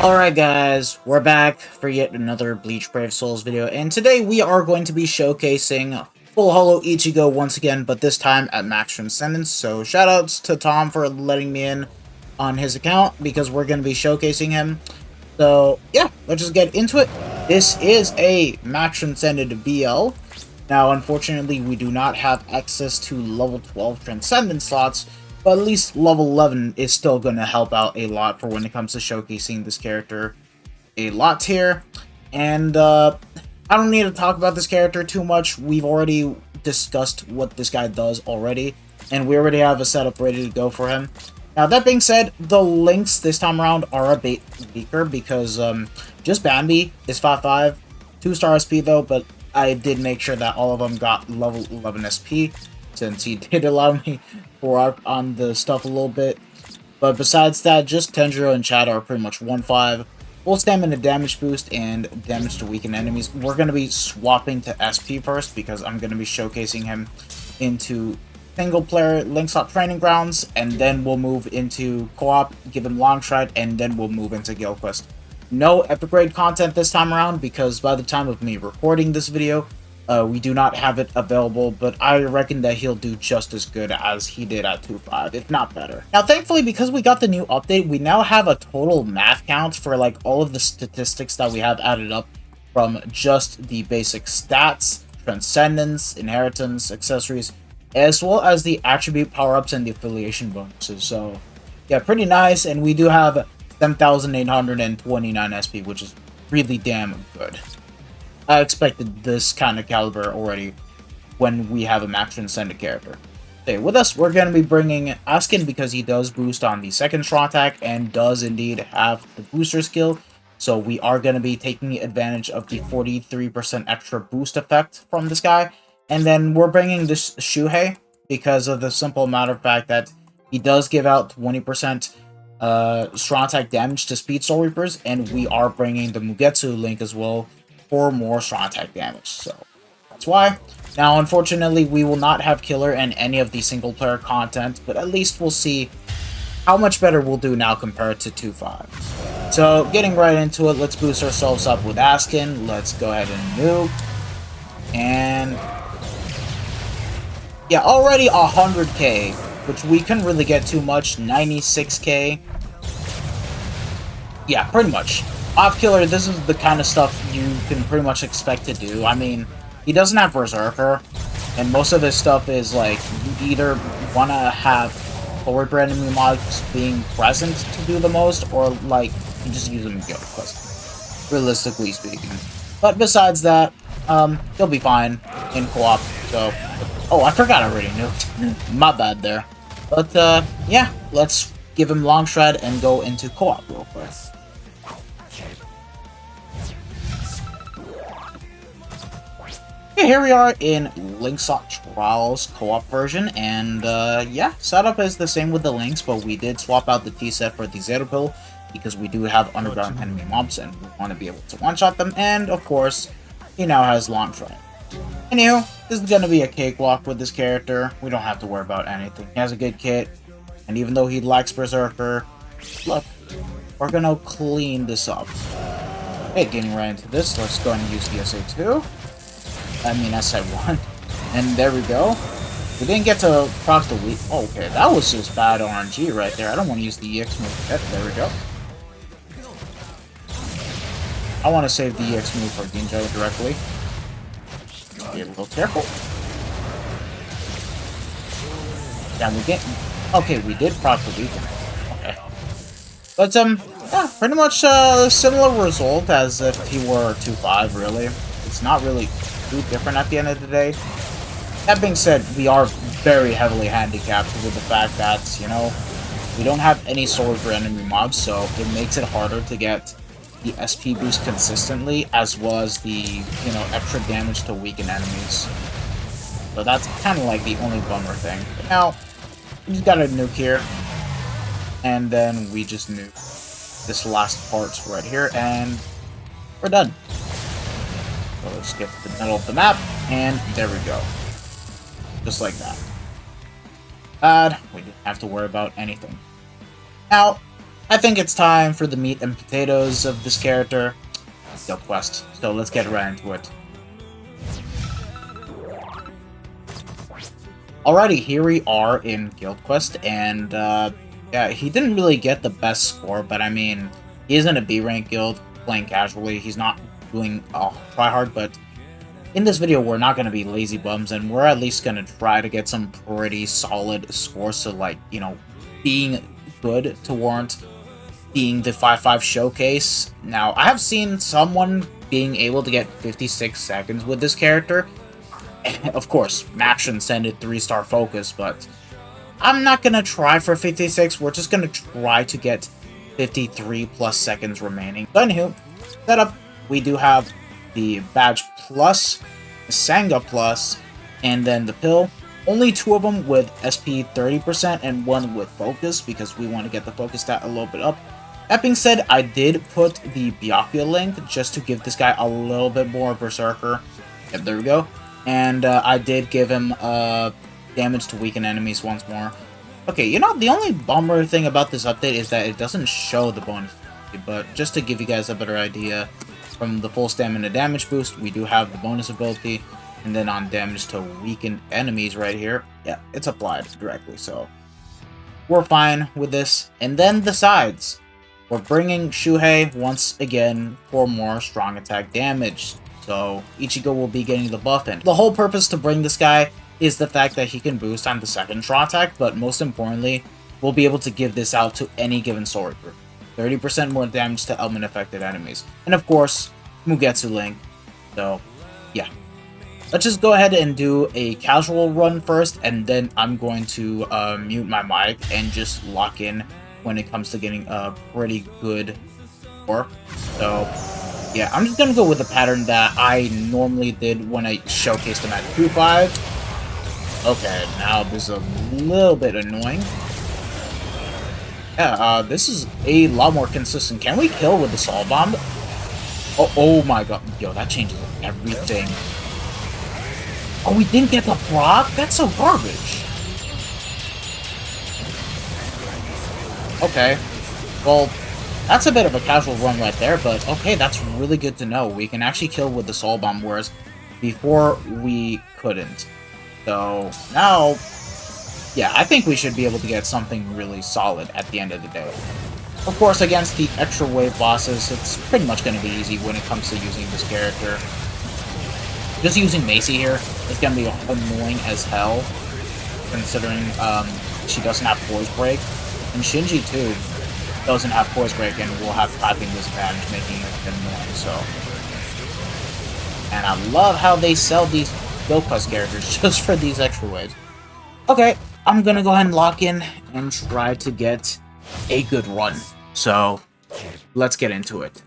Alright guys, we're back for yet another Bleach Brave Souls video, and today we are going to be showcasing Full Holo Ichigo once again, but this time at Max Transcendence. So shoutouts to Tom for letting me in on his account, because we're going to be showcasing him. So yeah, let's just get into it. This is a Max Transcended BL. Now unfortunately we do not have access to level 12 Transcendence slots, but at least level 11 is still going to help out a lot for when it comes to showcasing this character a lot here. And I don't need to talk about this character too much. We've already discussed what this guy does already, and we already have a setup ready to go for him. Now that being said, the links this time around are a bit weaker because just Bambi is 5/5, 2-star SP though, but I did make sure that all of them got level 11 SP, since he did allow me to work on the stuff a little bit. But besides that, just Tenjiro and Chad are pretty much 1/5. Full stamina damage boost and damage to weakened enemies. We're going to be swapping to SP first because I'm going to be showcasing him into single player Link's Training Grounds, and then we'll move into co-op, give him long stride, and then we'll move into Guild Quest. No epic grade content this time around because by the time of me recording this video, we do not have it available, but I reckon that he'll do just as good as he did at 2.5, if not better. Now, thankfully, because we got the new update, we now have a total math count for like all of the statistics that we have added up from just the basic stats, transcendence, inheritance, accessories, as well as the attribute power-ups and the affiliation bonuses. So, yeah, pretty nice, and we do have 10,829 SP, which is really damn good. I expected this kind of caliber already when we have a Max Transcended character. Okay, with us, we're going to be bringing Askin because he does boost on the second strong attack and does indeed have the booster skill. So we are going to be taking advantage of the 43% extra boost effect from this guy. And then we're bringing this Shuhei because of the simple matter of fact that he does give out 20% strong attack damage to Speed Soul Reapers, and we are bringing the Mugetsu Link as well for more strong attack damage, so that's why. Now, unfortunately, we will not have Killer in any of the single-player content, but at least we'll see how much better we'll do now compared to 2.5. So, getting right into it, let's boost ourselves up with Askin. Let's go ahead and nuke. And yeah, already 100k, which we couldn't really get too much. 96k. Yeah, pretty much. Off Killer, this is the kind of stuff you can pretty much expect to do. I mean, he doesn't have Berserker, and most of his stuff is like, you either want to have forward enemy mods being present to do the most, or like, you just use them in Guild Quest, realistically speaking. But besides that, he'll be fine in co-op, so... Oh, I forgot I already nuked. My bad there. But, yeah, let's give him long stride and go into co-op real quick. Okay, here we are in Link's Trials co-op version, and yeah, setup is the same with the Links, but we did swap out the T-set for the Zero Pill, because we do have underground enemy mobs, and we want to be able to one-shot them, and of course, he now has long stride. Anywho, this is going to be a cakewalk with this character. We don't have to worry about anything. He has a good kit, and even though he lacks Berserker, look, we're going to clean this up. Okay, getting right into this, let's go ahead and use the SA2. I mean, SA1. And there we go. We didn't get to proc the weak. Oh, okay, that was just bad RNG right there. I don't want to use the EX move yet. There we go. I want to save the EX move for Ginjo directly. Be a little careful. Yeah, we get... Okay, we did proc the weaken. Okay. But, yeah, pretty much a similar result as if he were 2.5, really. It's not really too different at the end of the day. That being said, we are very heavily handicapped with the fact that, you know, we don't have any sword for enemy mobs, so it makes it harder to get the SP boost consistently, as well as the, you know, extra damage to weaken enemies. So that's kind of like the only bummer thing. But now, we just got a nuke here, and then we just nuke this last part right here, and we're done. So let's get to the middle of the map, and there we go. Just like that. We didn't have to worry about anything. Now, I think it's time for the meat and potatoes of this character, Guild Quest. So let's get right into it. Alrighty, here we are in Guild Quest, and yeah, he didn't really get the best score, but I mean, he is in a B-rank guild, playing casually. He's not doing try hard, but in this video, we're not going to be lazy bums, and we're at least going to try to get some pretty solid scores, so like, you know, being good to warrant being the 5-5 showcase. Now, I have seen someone being able to get 56 seconds with this character. Of course, Max Transcended 3-star focus, but I'm not going to try for 56. We're just going to try to get 53 plus seconds remaining. So anywho, setup, we do have the Badge Plus, the Sangha Plus, and then the Pill. Only 2 of them with SP 30% and 1 with Focus, because we want to get the Focus stat a little bit up. That being said, I did put the Byakuya link just to give this guy a little bit more Berserker. Yep, there we go. And I did give him damage to weaken enemies once more. Okay, you know, the only bummer thing about this update is that it doesn't show the bonus. But just to give you guys a better idea, from the full stamina damage boost, we do have the bonus ability. And then on damage to weakened enemies right here, yeah, it's applied directly. So we're fine with this. And then the sides. We're bringing Shuhei once again for more strong attack damage. So Ichigo will be getting the buff in. The whole purpose to bring this guy is the fact that he can boost on the second straw attack, but most importantly, we'll be able to give this out to any given sword group. 30% more damage to element affected enemies. And of course, Mugetsu Link. So yeah. Let's just go ahead and do a casual run first, and then I'm going to mute my mic and just lock in when it comes to getting a pretty good score. So yeah, I'm just gonna go with the pattern that I normally did when I showcased him at Q5. Okay, now this is a little bit annoying. Yeah, this is a lot more consistent. Can we kill with the Soul Bomb? Oh my god. Yo, that changes everything. Oh, we didn't get the proc? That's so garbage. Okay. Well, that's a bit of a casual run right there, but okay, that's really good to know. We can actually kill with the Soul Bomb, whereas before we couldn't. So now, yeah, I think we should be able to get something really solid at the end of the day. Of course, against the extra wave bosses, it's pretty much going to be easy when it comes to using this character. Just using Macy here is going to be annoying as hell, considering she doesn't have Poise Break. And Shinji, too, doesn't have Poise Break and will have typing disadvantage, making it annoying, so. And I love how they sell these Guild Quest characters just for these extra waves. Okay, I'm gonna go ahead and lock in and try to get a good run. So, let's get into it.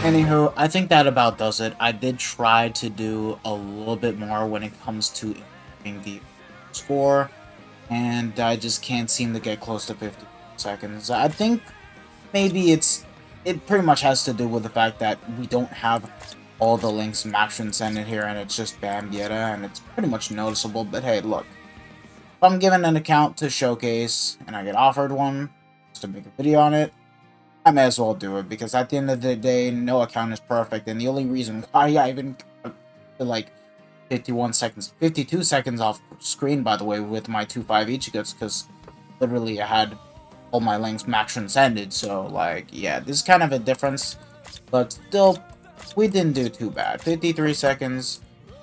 Anywho, I think that about does it. I did try to do a little bit more when it comes to improving the score, and I just can't seem to get close to 50 seconds. I think maybe it pretty much has to do with the fact that we don't have all the links Max Transcended here, and it's just Bambietta, and it's pretty much noticeable. But hey, look, if I'm given an account to showcase, and I get offered one, just to make a video on it, I may as well do it, because at the end of the day, no account is perfect, and the only reason why I even, like, 51 seconds, 52 seconds off screen, by the way, with my 2-5 Ichigos, because literally I had all my links max transcended, so, like, yeah, this is kind of a difference, but still, we didn't do too bad. 53 seconds,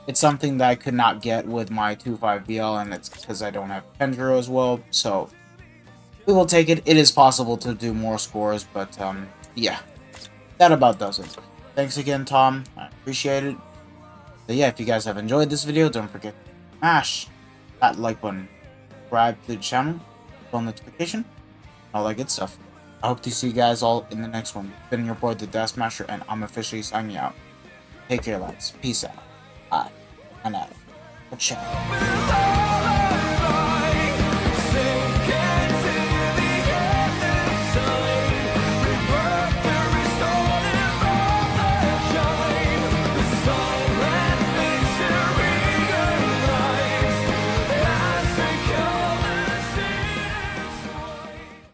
it's something that I could not get with my 2-5 BL, and it's because I don't have Kendro as well, so we will take it. It is possible to do more scores, but, yeah, that about does it. Thanks again, Tom, I appreciate it. So yeah, if you guys have enjoyed this video, don't forget to smash that like button, subscribe to the channel, bell notification, all that good stuff. I hope to see you guys all in the next one. It's been your boy, the Death Smasher, and I'm officially signing out. Take care, lads. Peace out. Bye. And out. Ciao.